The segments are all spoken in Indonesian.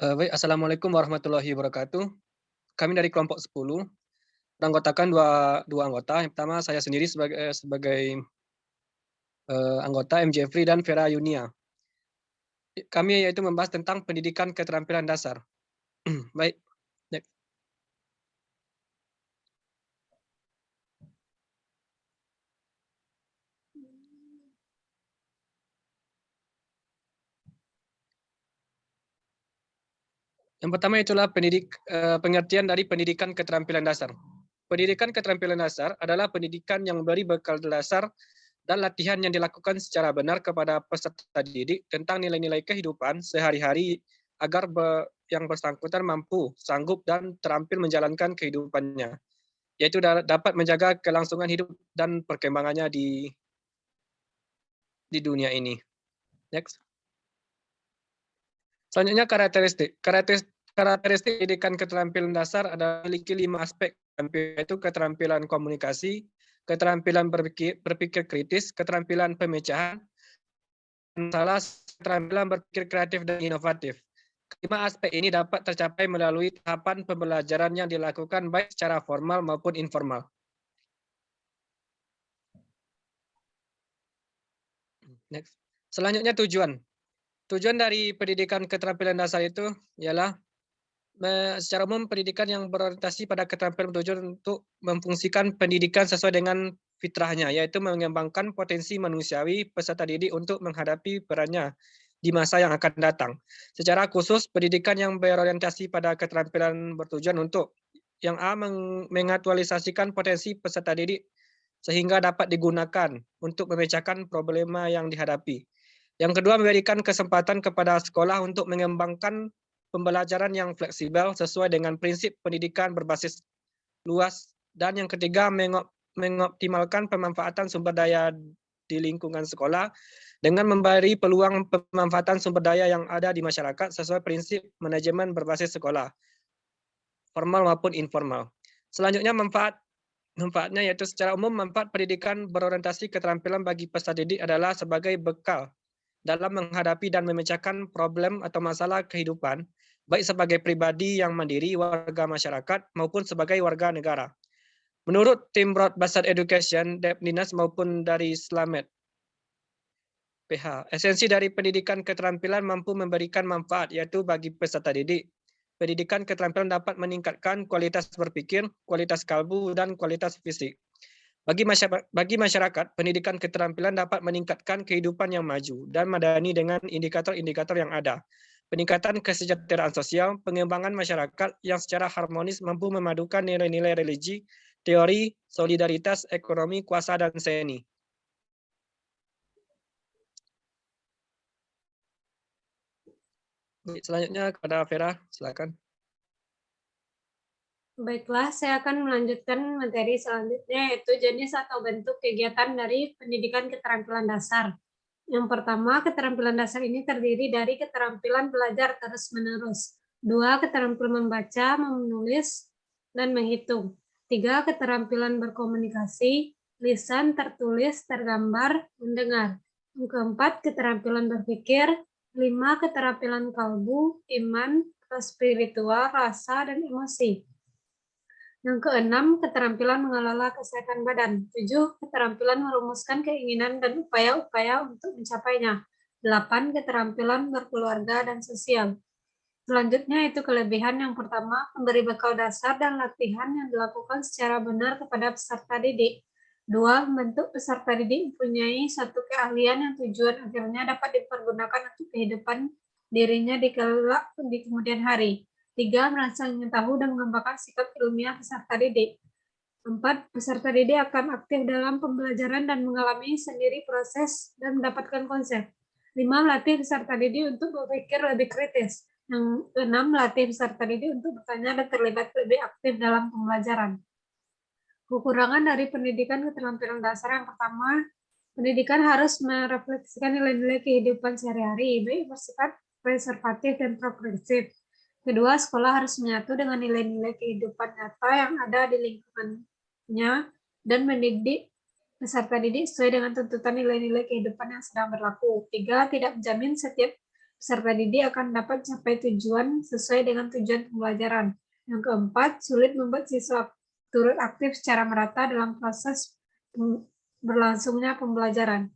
Baik, assalamualaikum warahmatullahi wabarakatuh. Kami dari kelompok 10 beranggotakan dua anggota. Yang pertama saya sendiri sebagai anggota M. Jeffrey dan Vera Yunia. Kami yaitu membahas tentang pendidikan keterampilan dasar. Baik, next. Yang pertama itulah pengertian dari pendidikan keterampilan dasar. Pendidikan keterampilan dasar adalah pendidikan yang memberi bekal dasar dan latihan yang dilakukan secara benar kepada peserta didik tentang nilai-nilai kehidupan sehari-hari agar yang bersangkutan mampu, sanggup, dan terampil menjalankan kehidupannya, yaitu dapat menjaga kelangsungan hidup dan perkembangannya di dunia ini. Next. Selanjutnya karakteristik. Karakteristik pendidikan keterampilan dasar adalah memiliki 5 aspek, yaitu keterampilan komunikasi, keterampilan berpikir kritis, keterampilan pemecahan masalah, keterampilan berpikir kreatif dan inovatif. Kelima aspek ini dapat tercapai melalui tahapan pembelajaran yang dilakukan baik secara formal maupun informal. Next. Selanjutnya tujuan. Tujuan dari pendidikan keterampilan dasar itu ialah secara umum pendidikan yang berorientasi pada keterampilan bertujuan untuk memfungsikan pendidikan sesuai dengan fitrahnya, yaitu mengembangkan potensi manusiawi peserta didik untuk menghadapi perannya di masa yang akan datang. Secara khusus, pendidikan yang berorientasi pada keterampilan bertujuan untuk yang A, mengaktualisasikan potensi peserta didik sehingga dapat digunakan untuk memecahkan problema yang dihadapi. Yang kedua, memberikan kesempatan kepada sekolah untuk mengembangkan pembelajaran yang fleksibel sesuai dengan prinsip pendidikan berbasis luas. Dan yang ketiga, mengoptimalkan pemanfaatan sumber daya di lingkungan sekolah dengan memberi peluang pemanfaatan sumber daya yang ada di masyarakat sesuai prinsip manajemen berbasis sekolah, formal maupun informal. Selanjutnya manfaatnya yaitu secara umum manfaat pendidikan berorientasi keterampilan bagi peserta didik adalah sebagai bekal dalam menghadapi dan memecahkan problem atau masalah kehidupan, baik sebagai pribadi yang mandiri, warga masyarakat, maupun sebagai warga negara. Menurut tim Broad-Based Education, Depninas maupun dari Slamet, PH, esensi dari pendidikan keterampilan mampu memberikan manfaat, yaitu bagi peserta didik. Pendidikan keterampilan dapat meningkatkan kualitas berpikir, kualitas kalbu, dan kualitas fisik. Bagi masyarakat, pendidikan keterampilan dapat meningkatkan kehidupan yang maju dan madani dengan indikator-indikator yang ada. Peningkatan kesejahteraan sosial, pengembangan masyarakat yang secara harmonis mampu memadukan nilai-nilai religi, teori, solidaritas, ekonomi, kuasa, dan seni. Selanjutnya kepada Vera, silakan. Baiklah, saya akan melanjutkan materi selanjutnya, yaitu jenis atau bentuk kegiatan dari pendidikan keterampilan dasar. Yang pertama, keterampilan dasar ini terdiri dari keterampilan belajar terus-menerus. 2, keterampilan membaca, menulis, dan menghitung. 3, keterampilan berkomunikasi, lisan, tertulis, tergambar, mendengar. Yang keempat, keterampilan berpikir. 5, keterampilan kalbu, iman, spiritual, rasa, dan emosi. Yang keenam, keterampilan mengelola kesehatan badan. 7, keterampilan merumuskan keinginan dan upaya-upaya untuk mencapainya. 8, keterampilan berkeluarga dan sosial. Selanjutnya itu kelebihan yang pertama, memberi bekal dasar dan latihan yang dilakukan secara benar kepada peserta didik. 2, membentuk peserta didik mempunyai satu keahlian yang tujuan akhirnya dapat dipergunakan untuk kehidupan dirinya di kemudian hari. 3, merasa ingin tahu dan mengembangkan sikap ilmiah peserta didik. 4, peserta didik akan aktif dalam pembelajaran dan mengalami sendiri proses dan mendapatkan konsep. 5, melatih peserta didik untuk berpikir lebih kritis. Yang keenam, melatih peserta didik untuk bertanya dan terlibat lebih aktif dalam pembelajaran. Kekurangan dari pendidikan keterampilan dasar yang pertama, pendidikan harus merefleksikan nilai-nilai kehidupan sehari-hari, baik bersifat preservatif dan progresif. Kedua, sekolah harus menyatu dengan nilai-nilai kehidupan nyata yang ada di lingkungannya dan mendidik peserta didik sesuai dengan tuntutan nilai-nilai kehidupan yang sedang berlaku. 3, tidak menjamin setiap peserta didik akan dapat capai tujuan sesuai dengan tujuan pembelajaran. Yang keempat, sulit membuat siswa turut aktif secara merata dalam proses berlangsungnya pembelajaran.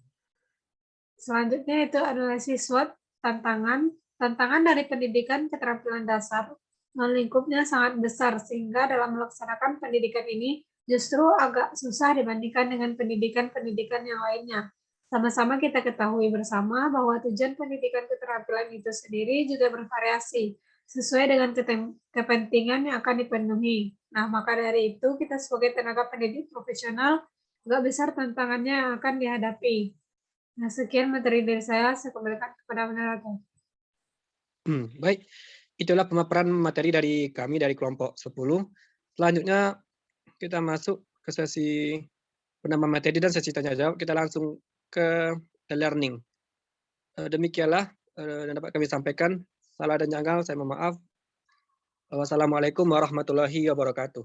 Selanjutnya itu analisis SWOT, tantangan. Tantangan dari pendidikan keterampilan dasar lingkupnya sangat besar, sehingga dalam melaksanakan pendidikan ini justru agak susah dibandingkan dengan pendidikan-pendidikan yang lainnya. Sama-sama kita ketahui bersama bahwa tujuan pendidikan keterampilan itu sendiri juga bervariasi, sesuai dengan kepentingan yang akan dipenuhi. Nah, maka dari itu kita sebagai tenaga pendidik profesional agak besar tantangannya yang akan dihadapi. Nah, sekian materi dari saya kembalikan kepada moderator. Baik, itulah pemaparan materi dari kami dari kelompok 10. Selanjutnya kita masuk ke sesi penambahan materi dan sesi tanya jawab. Kita langsung ke e-learning. Demikianlah yang dapat kami sampaikan. Salah dan janggal saya mohon maaf. Wassalamualaikum warahmatullahi wabarakatuh.